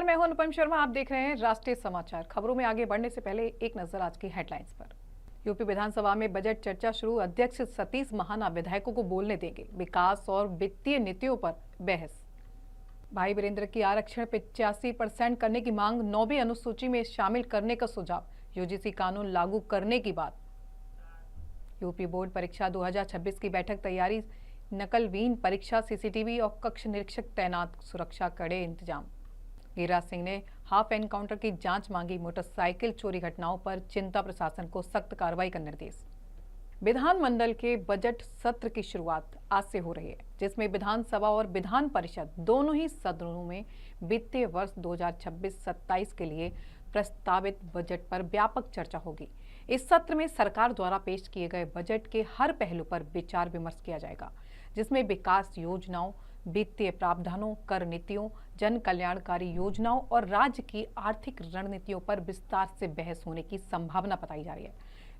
मैं हूं अनुपम शर्मा। आप देख रहे हैं राष्ट्रीय समाचार। खबरों में आगे बढ़ने से पहले एक नजर आज की हेडलाइंस पर। यूपी विधानसभा में बजट चर्चा शुरू। अध्यक्ष सतीश महाना विधायकों को बोलने देंगे। विकास और वित्तीय नीतियों पर बहस। भाई वीरेंद्र की आरक्षण 85% करने की मांग। 9वीं अनुसूची में शामिल करने का सुझाव। यूजीसी कानून लागू करने की बात। यूपी बोर्ड परीक्षा 2026 की बैठक तैयारी। नकलविहीन परीक्षा, सीसीटीवी और कक्ष निरीक्षक तैनात। सुरक्षा कड़े इंतजाम। गिरिराज सिंह ने हाफ एनकाउंटर की जांच मांगी। मोटरसाइकिल चोरी घटनाओं पर चिंता, प्रशासन को सख्त कार्रवाई का निर्देश। विधानमंडल के बजट सत्र की शुरुआत आज से हो रही है, जिसमें विधानसभा और विधान परिषद दोनों ही सदनों में वित्तीय वर्ष 2026-27 के लिए प्रस्तावित बजट पर व्यापक चर्चा होगी। इस सत्र में सरकार द्वारा पेश किए गए बजट के हर पहलू पर विचार विमर्श किया जाएगा, जिसमें विकास योजनाओं, वित्तीय प्रावधानों, कर नीतियों, जन कल्याणकारी योजनाओं और राज्य की आर्थिक रणनीतियों पर विस्तार से बहस होने की संभावना बताई जा रही है।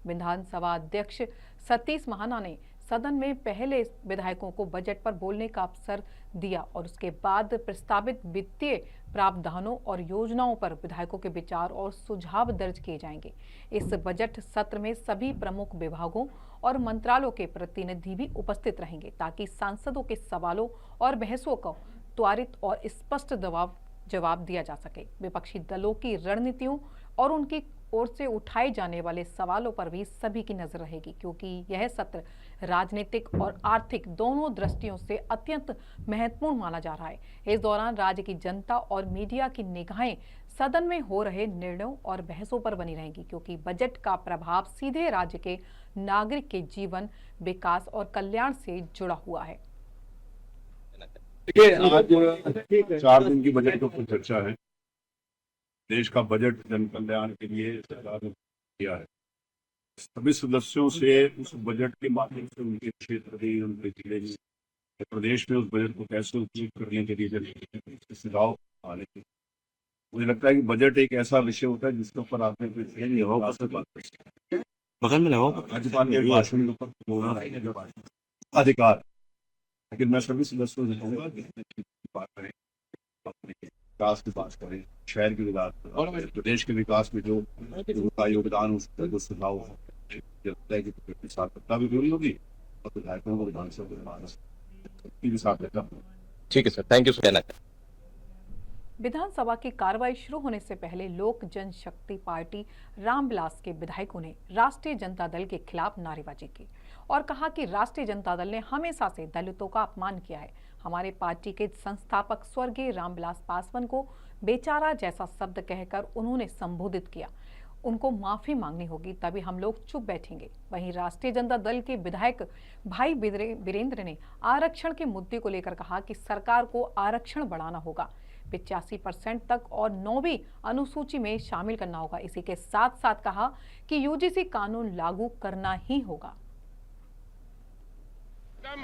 विधानसभा अध्यक्ष सतीश महाना ने सदन में पहले विधायकों को बजट पर बोलने का अवसर दिया और उसके बाद प्रस्तावित वित्तीय प्रावधानों और योजनाओं पर विधायकों के विचार और सुझाव दर्ज किए जाएंगे। इस बजट सत्र में सभी प्रमुख विभागों और मंत्रालयों के प्रतिनिधि भी उपस्थित रहेंगे, ताकि सांसदों के सवालों और बहसों को त्वरित और स्पष्ट जवाब दिया जा सके। विपक्षी दलों की रणनीतियों और उनकी ओर से उठाए जाने वाले सवालों पर भी सभी की नजर रहेगी, क्योंकि यह सत्र राजनीतिक और आर्थिक दोनों दृष्टियों से अत्यंत महत्वपूर्ण माना जा रहा है। इस दौरान राज्य की जनता और मीडिया की निगाहें सदन में हो रहे निर्णयों और बहसों पर बनी रहेंगी, क्योंकि बजट का प्रभाव सीधे राज्य के नागरिक के जीवन, विकास और कल्याण से जुड़ा हुआ है। देखिए, आज 4 दिन की बजट के ऊपर चर्चा है। देश का बजट जन कल्याण के लिए सरकार ने किया है। सभी सदस्यों से उस बजट के माध्यम से उनके क्षेत्र की, उनके जिले की, प्रदेश में उस बजट को कैसे उपयोग करने के लिए सुझाव आने के। मुझे लगता है कि बजट एक ऐसा विषय होता है जिसके ऊपर आपने बगल में लगाओ राज्यपाल के भाषण के ऊपर बोलना अधिकार। लेकिन मैं सभी सदस्यों से कहूँगा कि बात करें, विकास की बात करें, शहर के विकास और प्रदेश के विकास में जो उनका योगदान, उसका सुझाव सार्थकता भी पूरी होगी और विधायकों को विधानसभा भी सार्थकता। ठीक है सर, थैंक यू सर। विधानसभा की कार्रवाई शुरू होने से पहले लोक जनशक्ति पार्टी रामविलास के विधायकों ने राष्ट्रीय जनता दल के खिलाफ नारेबाजी की और कहा कि राष्ट्रीय जनता दल ने हमेशा से दलितों का अपमान किया है। हमारे पार्टी के संस्थापक स्वर्गीय रामविलास पासवान को बेचारा जैसा शब्द कहकर उन्होंने संबोधित किया। उनको माफी मांगनी होगी, तभी हम लोग चुप बैठेंगे। वहीं राष्ट्रीय जनता दल के विधायक भाई वीरेंद्र ने आरक्षण के मुद्दे को लेकर कहा कि सरकार को आरक्षण बढ़ाना होगा, 85% तक और 9वीं अनुसूची में शामिल करना होगा। इसी के साथ साथ कहा कि यूजीसी कानून लागू करना ही होगा।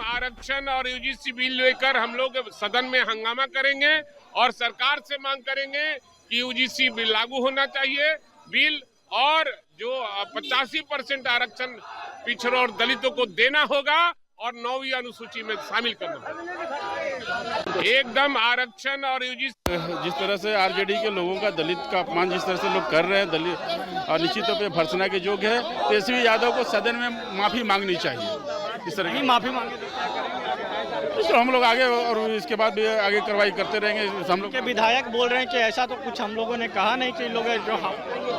आरक्षण और यूजीसी बिल लेकर हम लोग सदन में हंगामा करेंगे और सरकार से मांग करेंगे कि यूजीसी बिल लागू होना चाहिए बिल, और जो 85% आरक्षण पिछड़ों और दलितों को देना होगा और 9वीं अनुसूची में शामिल करना होगा। एकदम आरक्षण और यूजीसी। जिस तरह से आरजेडी के लोगों का दलित का अपमान जिस तरह से लोग कर रहे हैं, दलित और निश्चित तौर पर भर्त्सना के योग्य है। तेजस्वी यादव को सदन में माफी मांगनी चाहिए। इस तरह की माफी मांगे तो हम लोग आगे और इसके बाद भी आगे कार्रवाई करते रहेंगे। हम लोग के विधायक बोल रहे हैं कि ऐसा तो कुछ हम लोगों ने कहा नहीं कि लोग जो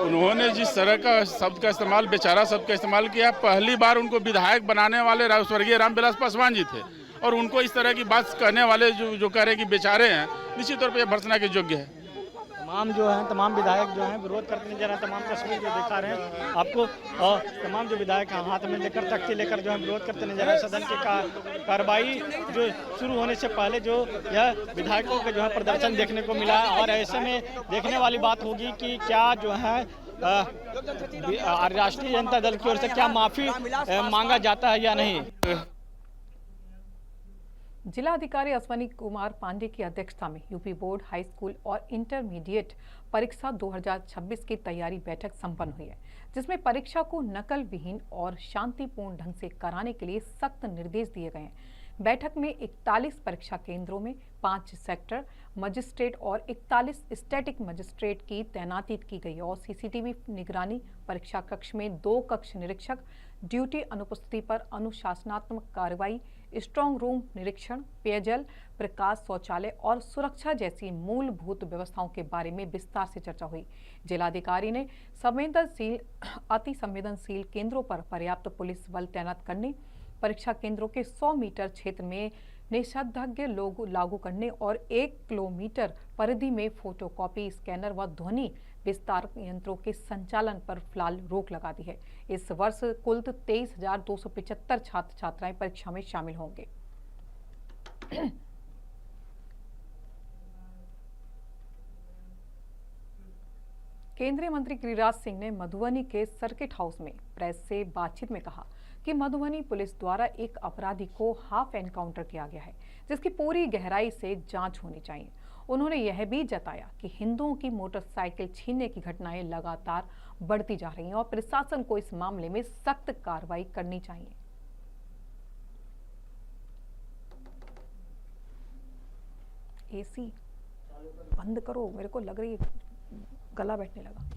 उन्होंने जिस तरह का शब्द का इस्तेमाल, बेचारा शब्द का इस्तेमाल किया, पहली बार उनको विधायक बनाने वाले स्वर्गीय रामविलास पासवान जी थे, और उनको इस तरह की बात कहने वाले जो कह रहे हैं कि बेचारे हैं, निश्चित तौर पर भर्त्सना के योग्य है। तमाम विधायक जो हैं विरोध करते नजर आ रहे हैं। तमाम तस्वीर जो दिखा रहे हैं आपको, तमाम जो विधायक हाथ में लेकर, तख्ती लेकर जो है विरोध करते नजर आ रहे हैं। सदन की कार्रवाई जो शुरू होने से पहले जो यह विधायकों का जो है प्रदर्शन देखने को मिला, और ऐसे में देखने वाली बात होगी कि क्या जो है राष्ट्रीय जनता दल की ओर से क्या माफी मांगा जाता है या नहीं। जिलाधिकारी अश्वनी कुमार पांडे की अध्यक्षता में यूपी बोर्ड हाई स्कूल और इंटरमीडिएट परीक्षा 2026 की तैयारी बैठक संपन्न हुई है, जिसमें परीक्षा को नकल विहीन और शांतिपूर्ण ढंग से कराने के लिए सख्त निर्देश दिए गए हैं। बैठक में 41 परीक्षा केंद्रों में 5 सेक्टर मजिस्ट्रेट और 41 स्टैटिक मजिस्ट्रेट की तैनाती की गई और सीसीटीवी निगरानी, परीक्षा कक्ष में 2 कक्ष निरीक्षक, ड्यूटी अनुपस्थिति पर अनुशासनात्मक कार्रवाई, स्ट्रांग रूम निरीक्षण, पेयजल, प्रकाश, शौचालय और सुरक्षा जैसी मूलभूत व्यवस्थाओं के बारे में विस्तार से चर्चा हुई। जिलाधिकारी ने अति संवेदनशील केंद्रों पर पर्याप्त पुलिस बल तैनात करने, परीक्षा केंद्रों के 100 मीटर क्षेत्र में निषेधाज्ञा लागू करने और 1 किलोमीटर परिधि में फोटोकॉपी, स्कैनर व ध्वनि विस्तार यंत्रों के संचालन पर फिलहाल रोक लगा दी है। इस वर्ष कुल 23,275 छात्र छात्राएं परीक्षा में शामिल होंगे। केंद्रीय मंत्री गिरिराज सिंह ने मधुबनी के सर्किट हाउस में प्रेस से बातचीत में कहा कि मधुबनी पुलिस द्वारा एक अपराधी को हाफ एनकाउंटर किया गया है, जिसकी पूरी गहराई से जांच होनी चाहिए। उन्होंने यह भी जताया कि हिंदुओं की मोटरसाइकिल छीनने की घटनाएं लगातार बढ़ती जा रही हैं और प्रशासन को इस मामले में सख्त कार्रवाई करनी चाहिए। एसी बंद करो, मेरे को लग रही है गला बैठने लगा।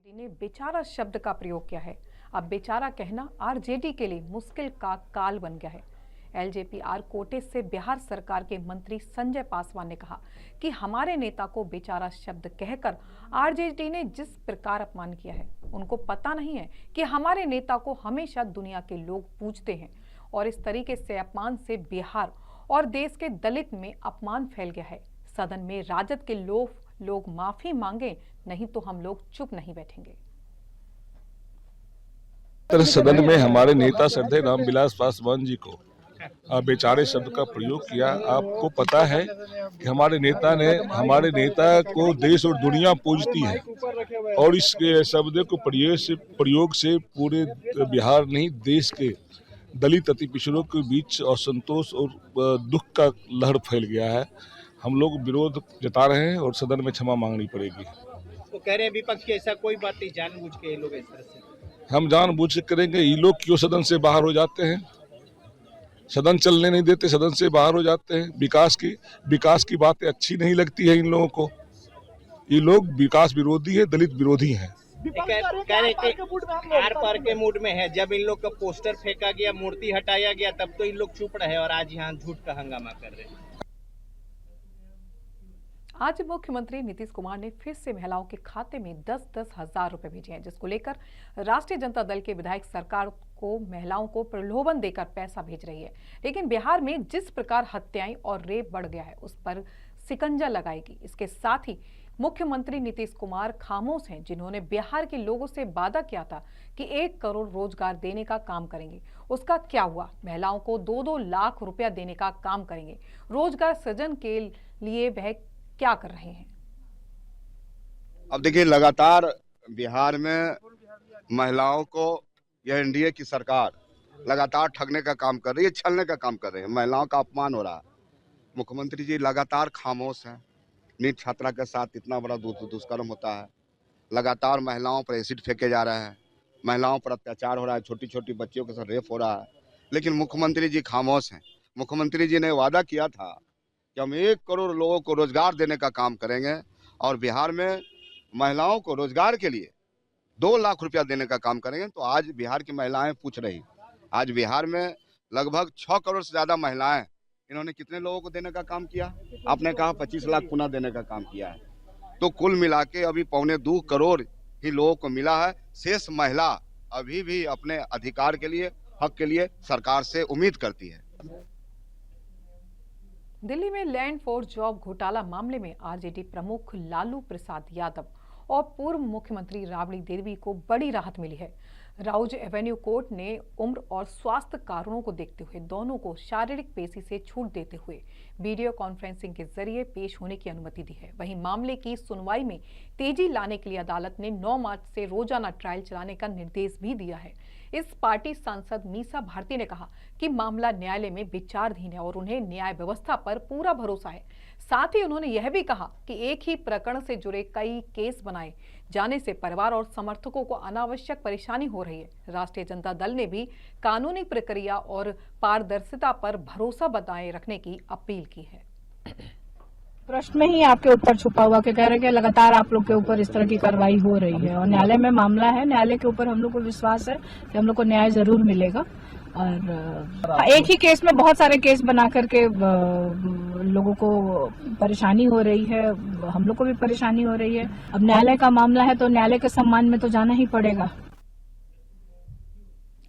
ने बेचारा शब्द का प्रयोग किया है। अब बेचारा कहना आरजेडी के लिए मुश्किल का काल बन गया है। एलजेपी-आर कोटे से बिहार सरकार के मंत्री संजय पासवान ने कहा कि हमारे नेता को बेचारा शब्द कहकर आरजेडी ने जिस प्रकार अपमान किया है, उनको पता नहीं है कि हमारे नेता को हमेशा दुनिया के लोग पूजते हैं और इस तरीके से अपमान से बिहार और देश के दलित में अपमान फैल गया है। सदन में राजद के लोग माफी मांगे, नहीं तो हम लोग चुप नहीं बैठेंगे। सदन में हमारे नेता श्रद्धेय रामविलास पासवान जी को बेचारे शब्द का प्रयोग किया। आपको पता है कि हमारे नेता को देश और दुनिया पूजती है और इस शब्द को प्रयोग से पूरे बिहार नहीं देश के दलित अति पिछड़ों के बीच असंतोष और दुख का लहर फैल गया है। हम लोग विरोध जता रहे हैं और सदन में क्षमा मांगनी पड़ेगी। तो कह रहे हैं विपक्ष की ऐसा कोई बात नहीं, जानबूझ के ये लोग इस तरह से। हम जानबूझ के करेंगे। ये लोग क्यों सदन से बाहर हो जाते हैं? सदन चलने नहीं देते, सदन से बाहर हो जाते हैं। विकास की बातें अच्छी नहीं लगती है इन लोगों को। ये लोग विकास विरोधी है, दलित विरोधी हैं। कह रहे थे आर पार के मूड में है। जब इन लोग का पोस्टर फेंका गया, मूर्ति हटाया गया, तब तो इन लोग चुप रहे और आज यहाँ झूठ का हंगामा कर रहे हैं। आज मुख्यमंत्री नीतीश कुमार ने फिर से महिलाओं के खाते में 10-10 हजार रुपए भेजे हैं, जिसको लेकर राष्ट्रीय जनता दल के विधायक सरकार को महिलाओं को प्रलोभन देकर पैसा भेज रही है। लेकिन बिहार में जिस प्रकार हत्याएं और रेप बढ़ गया है, उस पर शिकंजा लगाएगी। इसके साथ ही मुख्यमंत्री नीतीश कुमार खामोश हैं, जिन्होंने बिहार के लोगों से वादा किया था कि 1 करोड़ रोजगार देने का काम करेंगे। उसका क्या हुआ? महिलाओं को 2-2 लाख रुपया देने का काम करेंगे। रोजगार सृजन के लिए वह क्या कर रहे हैं? अब देखिए, लगातार बिहार में महिलाओं को यह एनडीए की सरकार लगातार ठगने का काम कर रही है, छलने का काम कर रही है। महिलाओं का अपमान हो रहा है। मुख्यमंत्री जी लगातार खामोश हैं। नीट छात्रा के साथ इतना बड़ा दुष्कर्म होता है। लगातार महिलाओं पर एसिड फेंके जा रहे हैं, महिलाओं पर अत्याचार हो रहा है, छोटी छोटी बच्चियों के साथ रेप हो रहा है, लेकिन मुख्यमंत्री जी खामोश हैं। मुख्यमंत्री जी ने वादा किया था कि हम 1 करोड़ लोगों को रोजगार देने का काम करेंगे और बिहार में महिलाओं को रोजगार के लिए 2 लाख रुपया देने का काम करेंगे। तो आज बिहार की महिलाएं पूछ रही, आज बिहार में लगभग 6 करोड़ से ज्यादा महिलाएं, इन्होंने कितने लोगों को देने का काम किया? आपने कहा 25 लाख पुनः देने का काम किया है। तो कुल मिला के अभी 2.25 करोड़ ही लोगों को मिला है। शेष महिला अभी भी अपने अधिकार के लिए, हक के लिए सरकार से उम्मीद करती है। दिल्ली में लैंड फॉर जॉब घोटाला मामले में आरजेडी प्रमुख लालू प्रसाद यादव और पूर्व मुख्यमंत्री राबड़ी देवी को बड़ी राहत मिली है। राउज एवेन्यू कोर्ट ने उम्र और स्वास्थ्य कारणों को देखते हुए दोनों को शारीरिक पेशी से छूट देते हुए वीडियो कॉन्फ्रेंसिंग के जरिए पेश होने की अनुमति दी है। वहीं मामले की सुनवाई में तेजी लाने के लिए अदालत ने 9 मार्च से रोजाना ट्रायल चलाने का निर्देश भी दिया है। इस पार्टी सांसद मीसा भारती ने कहा कि मामला न्यायालय में विचाराधीन है और उन्हें न्याय व्यवस्था पर पूरा भरोसा है। साथ ही उन्होंने यह भी कहा कि एक ही प्रकरण से जुड़े कई केस बनाए जाने से परिवार और समर्थकों को अनावश्यक परेशानी हो रही है। राष्ट्रीय जनता दल ने भी कानूनी प्रक्रिया और पारदर्शिता पर भरोसा बनाए रखने की अपील की है। प्रश्न में ही आपके ऊपर छुपा हुआ कि कह रहे हैं कि लगातार आप लोग के ऊपर इस तरह की कार्रवाई हो रही है और न्यायालय में मामला है। न्यायालय के ऊपर हम लोग को विश्वास है कि हम लोग को न्याय जरूर मिलेगा। और एक ही केस में बहुत सारे केस बना करके लोगों को परेशानी हो रही है, हम लोग को भी परेशानी हो रही है। अब न्यायालय का मामला है तो न्यायालय के सम्मान में तो जाना ही पड़ेगा।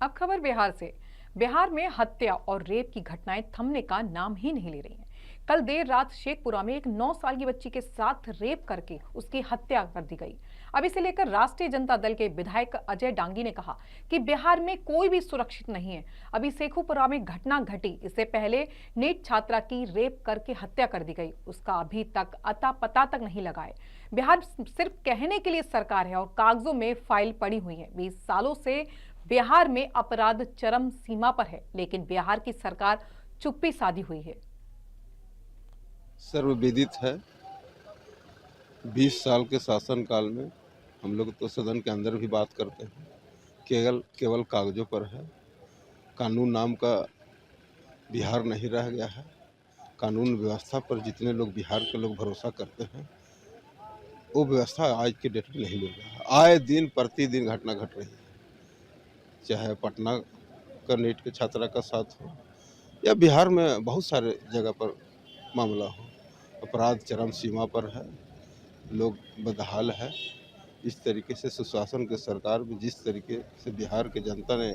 अब खबर बिहार से। बिहार में हत्या और रेप की घटनाएं थमने का नाम ही नहीं ले रही हैं। कल देर रात शेखपुरा में एक 9 साल की बच्ची के साथ रेप करके उसकी हत्या कर दी गई। अब इसे लेकर राष्ट्रीय जनता दल के विधायक अजय डांगी ने कहा कि बिहार में कोई भी सुरक्षित नहीं है। अभी शेखपुरा में घटना घटी, इससे पहले नीट छात्रा की रेप करके हत्या कर दी गई, उसका अभी तक अता पता तक नहीं लगा है। बिहार सिर्फ कहने के लिए सरकार है और कागजों में फाइल पड़ी हुई है। 20 सालों से बिहार में अपराध चरम सीमा पर है, लेकिन बिहार की सरकार चुप्पी साधी हुई है। सर्वविदित है, 20 साल के शासनकाल में हम लोग तो सदन के अंदर भी बात करते हैं, केवल कागजों पर है। कानून नाम का बिहार नहीं रह गया है। कानून व्यवस्था पर जितने लोग बिहार के लोग भरोसा करते हैं, वो व्यवस्था आज के डेट में नहीं मिल रहा है। आए दिन प्रतिदिन घटना घट रही है, चाहे पटना का नीट के छात्रा का साथ हो या बिहार में बहुत सारे जगह पर मामला हो। अपराध चरम सीमा पर है, लोग बदहाल है। इस तरीके से सुशासन के सरकार में जिस तरीके से बिहार के जनता ने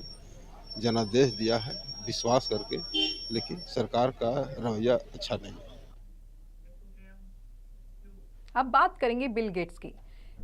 जनादेश दिया है विश्वास करके, लेकिन सरकार का रवैया अच्छा नहीं। अब बात करेंगे बिल गेट्स की।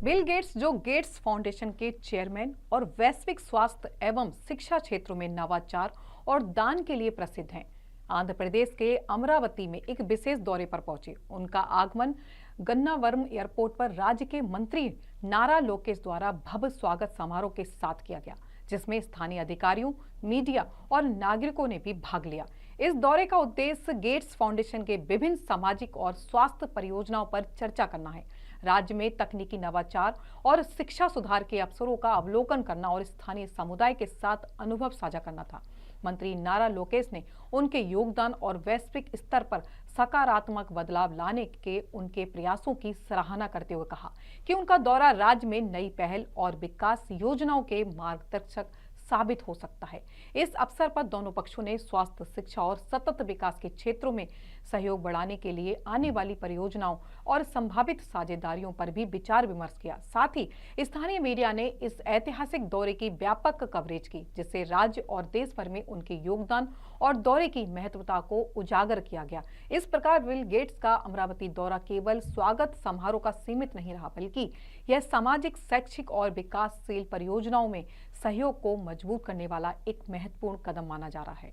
बिल गेट्स जो गेट्स फाउंडेशन के चेयरमैन और वैश्विक स्वास्थ्य एवं शिक्षा क्षेत्रों में नवाचार और दान के लिए प्रसिद्ध हैं, आंध्र प्रदेश के अमरावती में एक विशेष दौरे पर पहुंचे। उनका आगमन गन्नावरम एयरपोर्ट पर राज्य के मंत्री नारा लोकेश द्वारा भव्य स्वागत समारोह के साथ किया गया, जिसमें स्थानीय अधिकारियों, मीडिया और नागरिकों ने भी भाग लिया। इस दौरे का उद्देश्य गेट्स फाउंडेशन के विभिन्न सामाजिक और स्वास्थ्य परियोजनाओं पर चर्चा करना है, राज्य में तकनीकी नवाचार और शिक्षा सुधार के अवसरों का अवलोकन करना और स्थानीय समुदाय के साथ अनुभव साझा करना था। मंत्री नारा लोकेश ने उनके योगदान और वैश्विक स्तर पर सकारात्मक बदलाव लाने के उनके प्रयासों की सराहना करते हुए कहा कि उनका दौरा राज्य में नई पहल और विकास योजनाओं के मार्गदर्शक साबित हो सकता है। इस अवसर पर दोनों पक्षों ने स्वास्थ्य, शिक्षा और सतत विकास के क्षेत्रों में सहयोग बढ़ाने के लिए आने वाली परियोजनाओं और संभावित साझेदारियों पर भी विचार विमर्श किया। साथ ही स्थानीय मीडिया ने इस ऐतिहासिक दौरे की व्यापक कवरेज की, जिससे राज्य और देश भर में उनके योगदान और दौरे की महत्वता को उजागर किया गया। इस प्रकार बिल गेट्स का अमरावती दौरा केवल स्वागत समारोह का सीमित नहीं रहा, बल्कि यह सामाजिक, शैक्षिक और विकासशील परियोजनाओं में सहयोग को मजबूत करने वाला एक महत्वपूर्ण कदम माना जा रहा है।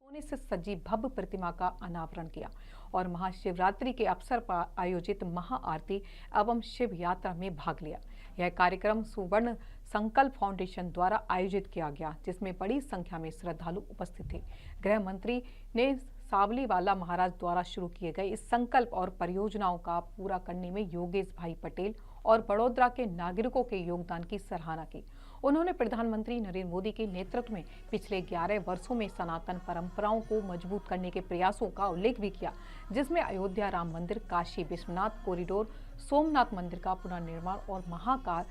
सोने से सजी भव्य प्रतिमा का अनावरण किया और महाशिवरात्रि के अवसर पर आयोजित महाआरती एवं शिव यात्रा में भाग लिया। यह कार्यक्रम सुवर्ण संकल्प फाउंडेशन द्वारा आयोजित किया गया, जिसमें बड़ी संख्या में श्रद्धालु उपस्थित थे। गृह मंत्री ने सावलीवाला महाराज द्वारा शुरू किए गए इस संकल्प और परियोजनाओं का पूरा करने में योगेश भाई पटेल और बड़ोदरा के नागरिकों के योगदान की सराहना की। उन्होंने प्रधानमंत्री नरेंद्र मोदी के नेतृत्व में पिछले 11 वर्षों में सनातन परंपराओं को मजबूत करने के प्रयासों का उल्लेख भी किया, जिसमें अयोध्या राम मंदिर, काशी विश्वनाथ कॉरिडोर, सोमनाथ मंदिर का पुनर्निर्माण और महाकाल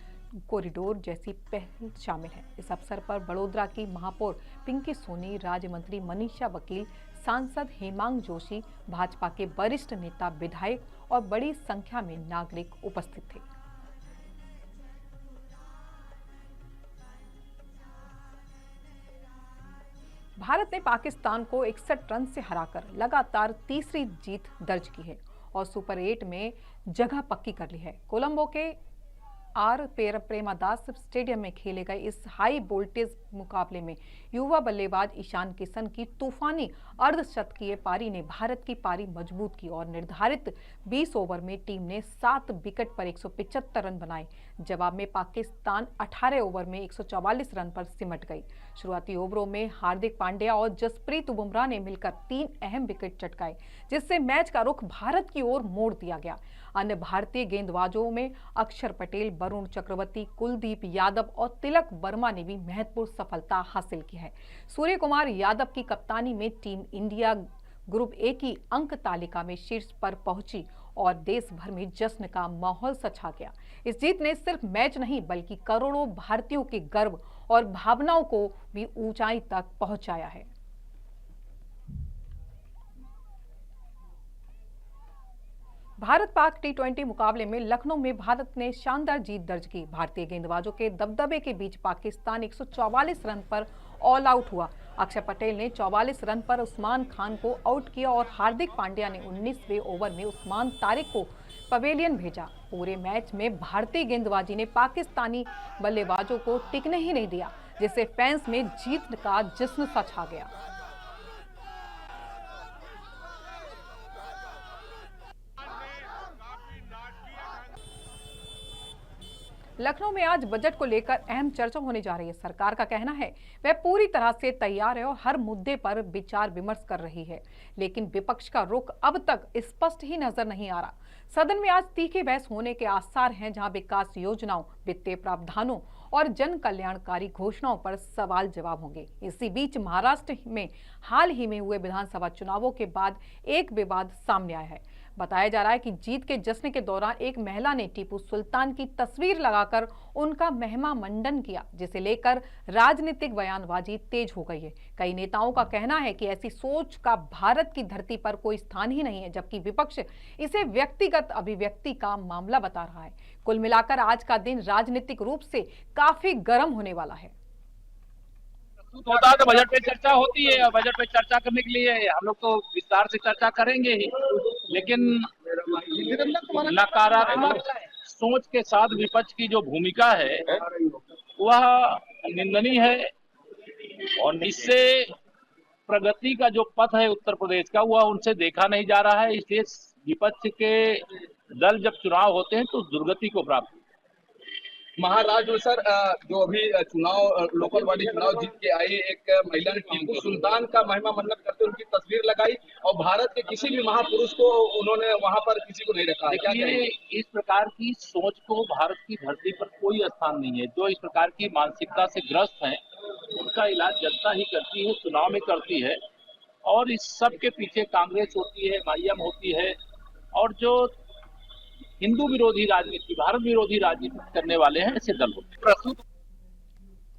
कॉरिडोर जैसी पहल शामिल है। इस अवसर पर बड़ोदरा की महापौर पिंकी सोनी, राज्य मंत्री मनीषा वकील, सांसद हेमांग जोशी, भाजपा के वरिष्ठ नेता, विधायक और बड़ी संख्या में नागरिक उपस्थित थे। भारत ने पाकिस्तान को 61 रन से हराकर लगातार तीसरी जीत दर्ज की है और सुपर 8 में जगह पक्की कर ली है। कोलंबो के आर प्रेमादास स्टेडियम में खेले गए इस हाई वोल्टेज मुकाबले में युवा बल्लेबाज ईशान किशन की तूफानी अर्धशतकीय पारी ने भारत की पारी मजबूत की और निर्धारित 20 ओवर में टीम ने 7 विकेट पर 175 रन बनाए। जवाब में पाकिस्तान 18 ओवर में 144 रन पर सिमट गई। शुरुआती ओवरों में हार्दिक पांड्या और जसप्रीत बुमराह ने मिलकर 3 अहम विकेट चटकाए, जिससे मैच का रुख भारत की ओर मोड़ दिया गया। अन्य भारतीय गेंदबाजों में अक्षर पटेल, वरुण चक्रवर्ती, कुलदीप यादव और तिलक वर्मा ने भी महत्वपूर्ण सफलता हासिल की है। सूर्य कुमार यादव की कप्तानी में टीम इंडिया ग्रुप ए की अंक तालिका में शीर्ष पर पहुंची और देश भर में जश्न का माहौल सा छा गया। इस जीत ने सिर्फ मैच नहीं बल्कि करोड़ों भारतीयों के गर्व और भावनाओं को भी ऊंचाई तक पहुंचाया है। भारत पाक टी20 मुकाबले में लखनऊ में भारत ने शानदार जीत दर्ज की। भारतीय गेंदबाजों के दबदबे के बीच पाकिस्तान 144 रन पर ऑल आउट हुआ। अक्षर पटेल ने 44 रन पर उस्मान खान को आउट किया और हार्दिक पांड्या ने 19वें ओवर में उस्मान तारिक को पवेलियन भेजा। पूरे मैच में भारतीय गेंदबाजी ने पाकिस्तानी बल्लेबाजों को टिकने ही नहीं दिया, जिससे फैंस में जीत का जश्न सा छा गया। लखनऊ में आज बजट को लेकर अहम चर्चा होने जा रही है। सरकार का कहना है वह पूरी तरह से तैयार है और हर मुद्दे पर विचार विमर्श कर रही है, लेकिन विपक्ष का रुख अब तक स्पष्ट ही नजर नहीं आ रहा। सदन में आज तीखी बहस होने के आसार हैं, जहां विकास योजनाओं, वित्तीय प्रावधानों और जन कल्याणकारी घोषणाओं पर सवाल जवाब होंगे। इसी बीच महाराष्ट्र में हाल ही में हुए विधानसभा चुनावों के बाद एक विवाद सामने आया है। बताया जा रहा है कि जीत के जश्न के दौरान एक महिला ने टीपू सुल्तान की तस्वीर लगाकर उनका महिमा मंडन किया, जिसे लेकर राजनीतिक बयानबाजी तेज हो गई है। कई नेताओं का कहना है कि ऐसी सोच का भारत की धरती पर कोई स्थान ही नहीं है, जबकि विपक्ष इसे व्यक्तिगत अभिव्यक्ति का मामला बता रहा है। कुल मिलाकर आज का दिन राजनीतिक रूप से काफी गर्म होने वाला है। तो बजट पे चर्चा होती है और बजट पे चर्चा करने के लिए हम लोग तो विस्तार से चर्चा करेंगे ही, लेकिन नकारात्मक सोच के साथ विपक्ष की जो भूमिका है वह निंदनीय है और इससे प्रगति का जो पथ है उत्तर प्रदेश का वह उनसे देखा नहीं जा रहा है। इसलिए विपक्ष के दल जब चुनाव होते हैं तो दुर्गति को प्राप्त। महाराष्ट्र में सर जो अभी चुनाव लोकल बॉडी चुनाव जीत के आई एक महिला ने टीपू सुल्तान का महिमा मंडन करते उनकी तस्वीर लगाई और भारत के किसी भी महापुरुष को उन्होंने वहां पर किसी को नहीं रखा। देखिए, इस प्रकार की सोच को भारत की धरती पर कोई स्थान नहीं है। जो इस प्रकार की मानसिकता से ग्रस्त हैं उनका इलाज जनता ही करती है, चुनाव में करती है और इस सब के पीछे कांग्रेस होती है, माईएम होती है और जो हिंदू विरोधी राजनीति, भारत विरोधी राजनीति करने वाले हैं ऐसे दल होते।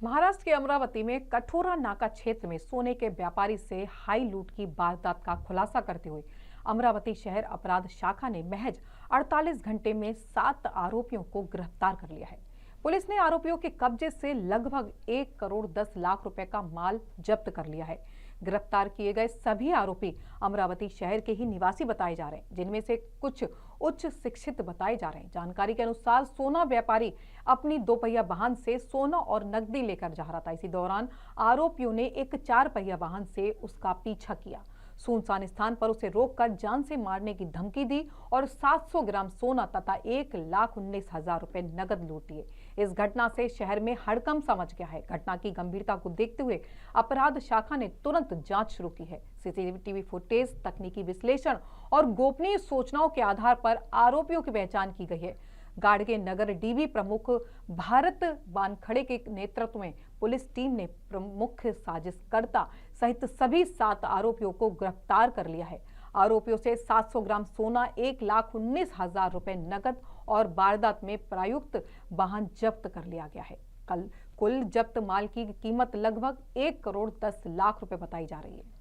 महाराष्ट्र के अमरावती में कठोरा नाका क्षेत्र में सोने के व्यापारी से हाई लूट की वारदात का खुलासा करते हुए अमरावती शहर अपराध शाखा ने महज 48 घंटे में 7 आरोपियों को गिरफ्तार कर लिया है। पुलिस ने आरोपियों के कब्जे से लगभग 1 करोड़ 10 लाख रुपए का माल जब्त कर लिया है। गिरफ्तार किए गए सभी आरोपी अमरावती शहर के ही निवासी बताए जा रहे हैं, जिनमें से कुछ उच्च शिक्षित बताए जा रहे हैं। जानकारी के अनुसार सोना व्यापारी अपनी 2 पहिया वाहन से सोना और नकदी लेकर जा रहा था। इसी दौरान आरोपियों ने एक 4 पहिया वाहन से उसका पीछा किया, सुनसान स्थान पर उसे रोककर जान से मारने की धमकी दी और 700 ग्राम सोना तथा 1,19,000 रुपए नकद लूट लिए। इस घटना से शहर में हड़कंप सा मच गया है। घटना की गंभीरता को देखते हुए अपराध शाखा ने तुरंत जांच शुरू की है। सीसीटीवी फुटेज, तकनीकी विश्लेषण और गोपनीय सूचनाओं के आधार पर आरोपियों की पहचान की गई है। गाड़गे नगर डीबी प्रमुख भारत वानखड़े के नेतृत्व में पुलिस टीम ने प्रमुख साजिशकर्ता सहित सभी 7 आरोपियों को गिरफ्तार कर लिया है। आरोपियों से 700 ग्राम सोना, 1,19,000 रुपए नकद और वारदात में प्रयुक्त वाहन जब्त कर लिया गया है। कुल जब्त माल की कीमत लगभग 1 करोड़ 10 लाख रुपए बताई जा रही है।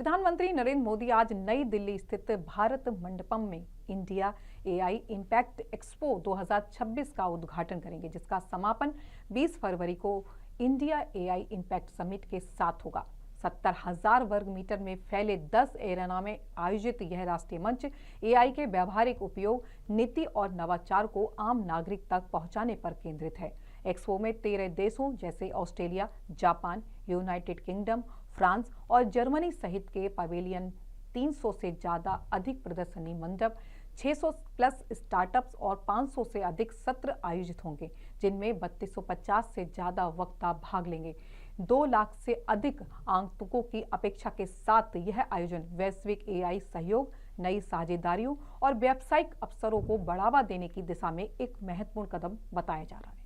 प्रधानमंत्री नरेंद्र मोदी आज नई दिल्ली स्थित भारत मंडपम में इंडिया एआई इम्पैक्ट एक्सपो 2026 का उद्घाटन करेंगे, जिसका समापन 20 फरवरी को इंडिया एआई इम्पैक्ट समिट के साथ होगा। 70,000 वर्ग मीटर में फैले 10 एरेना में आयोजित यह राष्ट्रीय मंच एआई के व्यावहारिक उपयोग, नीति और नवाचार को आम नागरिक तक पहुंचाने पर केंद्रित है। एक्सपो में 13 देशों जैसे Australia, Japan, United kingdom, France और जर्मनी सहित के पवेलियन, 300 से ज्यादा अधिक प्रदर्शनी मंडप, 600 प्लस स्टार्टअप्स और 500 से अधिक सत्र आयोजित होंगे, जिनमें 3250 से ज्यादा वक्ता भाग लेंगे। 2 लाख से अधिक आगंतुकों की अपेक्षा के साथ यह आयोजन वैश्विक एआई सहयोग, नई साझेदारियों और व्यावसायिक अवसरों को बढ़ावा देने की दिशा में एक महत्वपूर्ण कदम बताया जा रहा है।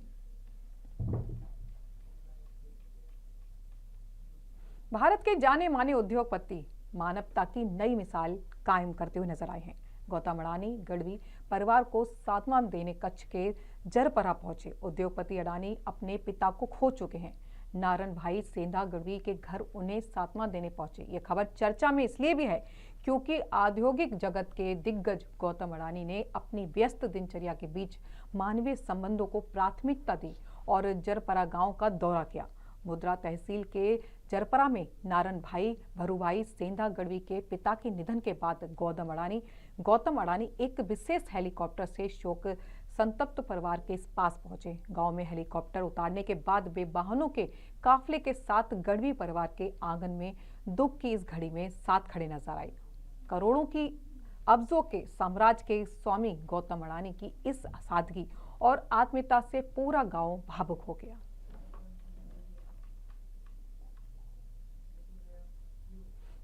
भारत के जाने माने उद्योगपति मानवता की नई मिसाल कायम करते हुए नजर आए हैं। गौतम अडानी गढ़वी परिवार को सांत्वना देने कच्छ के जरपरा पहुंचे। उद्योगपति अडानी अपने पिता को खो चुके हैं। नारायण भाई सेंधा गढ़वी के घर उन्हें सांत्वना देने पहुंचे। ये खबर चर्चा में इसलिए भी है क्योंकि औद्योगिक जगत के दिग्गज गौतम अडानी ने अपनी व्यस्त दिनचर्या के बीच मानवीय संबंधों को प्राथमिकता दी और जरपरा गांव का दौरा किया। मुद्रा तहसील के जरपरा में नारायण भाई भरूभाई सेंधा गढ़वी के पिता के निधन के बाद गौतम अडानी एक विशेष हेलीकॉप्टर से शोक संतप्त परिवार के पास पहुंचे। गांव में हेलीकॉप्टर उतारने के बाद वे वाहनों के काफिले के साथ गढ़वी परिवार के आंगन में दुख की इस घड़ी में साथ खड़े नजर आए। करोड़ों की अब्जों के साम्राज्य के स्वामी गौतम अडानी की इस सादगी और आत्मीयता से पूरा गांव भावुक हो गया।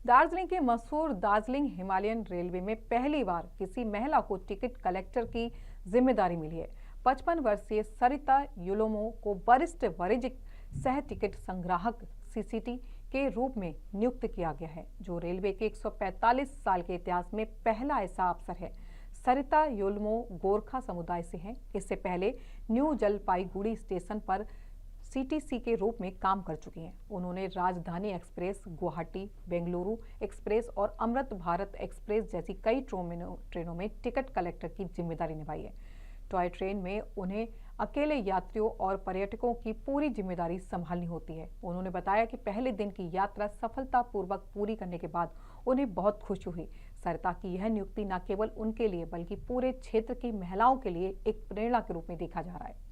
दार्जिलिंग के मशहूर दार्जिलिंग हिमालयन रेलवे में पहली बार किसी महिला को टिकट कलेक्टर की जिम्मेदारी मिली है। 55 वर्षीय सरिता युलोमो को वरिष्ठ वाणिज्यिक सह टिकट संग्राहक सीसीटी के रूप में नियुक्त किया गया है, जो रेलवे के 145 साल के इतिहास में पहला ऐसा अवसर है। सरिता युलोमो गोरखा समुदाय से हैं। इससे पहले न्यू जलपाईगुड़ी स्टेशन पर सीटीसी के रूप में काम कर चुकी हैं। उन्होंने राजधानी एक्सप्रेस, गुवाहाटी बेंगलुरु एक्सप्रेस और अमृत भारत एक्सप्रेस जैसी कई ट्रेनों में टिकट कलेक्टर की जिम्मेदारी निभाई है। टॉय ट्रेन में उन्हें अकेले यात्रियों और पर्यटकों की पूरी जिम्मेदारी संभालनी होती है। उन्होंने बताया कि पहले दिन की यात्रा सफलतापूर्वक पूरी करने के बाद उन्हें बहुत खुशी हुई। सरिता की यह नियुक्ति न केवल उनके लिए बल्कि पूरे क्षेत्र की महिलाओं के लिए एक प्रेरणा के रूप में देखा जा रहा है।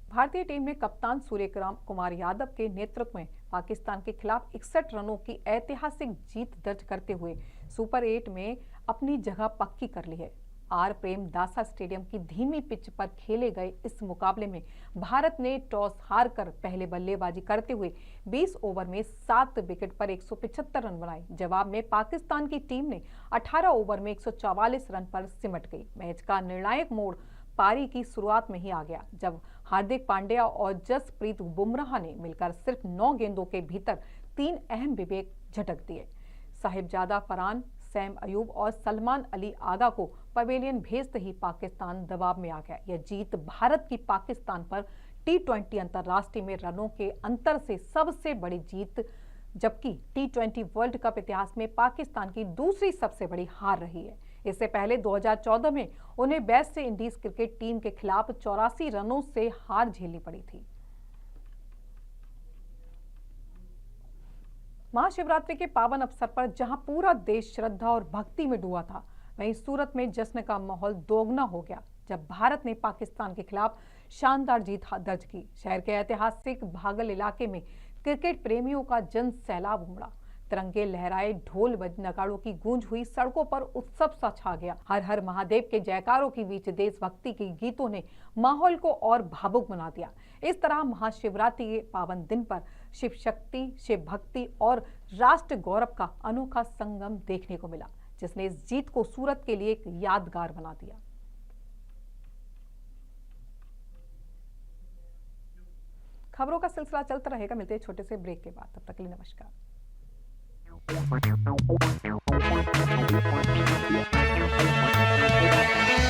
भारतीय टीम ने कप्तान सूर्य कुमार यादव के नेतृत्व में पाकिस्तान के खिलाफ 61 रनों की ऐतिहासिक जीत दर्ज करते हुए सुपर 8 में अपनी जगह पक्की कर ली है। आर प्रेमदासा स्टेडियम की धीमी पिच पर खेले गए इस मुकाबले में भारत ने टॉस हारकर पहले बल्लेबाजी करते हुए 20 ओवर में 7 विकेट पर 175 रन बनाए। जवाब में पाकिस्तान की टीम ने 18 ओवर में 144 रन पर सिमट गई। मैच का निर्णायक मोड़ पारी की शुरुआत में ही आ गया, जब हार्दिक पांड्या और जसप्रीत बुमराह ने मिलकर सिर्फ 9 गेंदों के भीतर 3 अहम विकेट झटक दिए। साहिबजादा फरहान, सैम अयूब और सलमान अली आगा को पवेलियन भेजते ही पाकिस्तान दबाव में आ गया। यह जीत भारत की पाकिस्तान पर T20 अंतर्राष्ट्रीय में रनों के अंतर से सबसे बड़ी जीत, जबकि T20 वर्ल्ड कप इतिहास में पाकिस्तान की दूसरी सबसे बड़ी हार रही है। इससे पहले 2014 में उन्हें वेस्ट इंडीज क्रिकेट टीम के खिलाफ 84 रनों से हार झेलनी पड़ी थी। महाशिवरात्रि के पावन अवसर पर जहां पूरा देश श्रद्धा और भक्ति में डूबा था, वहीं सूरत में जश्न का माहौल दोगुना हो गया जब भारत ने पाकिस्तान के खिलाफ शानदार जीत दर्ज की। शहर के ऐतिहासिक भागल इलाके में क्रिकेट प्रेमियों का जन सैलाब उमड़ा। तिरंगे लहराए, ढोल नगाड़ों की गूंज हुई, सड़कों पर उत्सव सा छा गया। हर हर महादेव के जयकारों के बीच देशभक्ति के गीतों ने माहौल को और भावुक बना दिया। इस तरह महाशिवरात्रि के पावन दिन पर शिव शक्ति, शिव भक्ति और राष्ट्र गौरव का अनोखा संगम देखने को मिला, जिसने इस जीत को सूरत के लिए एक यादगार बना दिया। खबरों का सिलसिला चलता रहेगा। मिलते हैं छोटे से ब्रेक के बाद, तब तक के लिए नमस्कार। We'll be right back.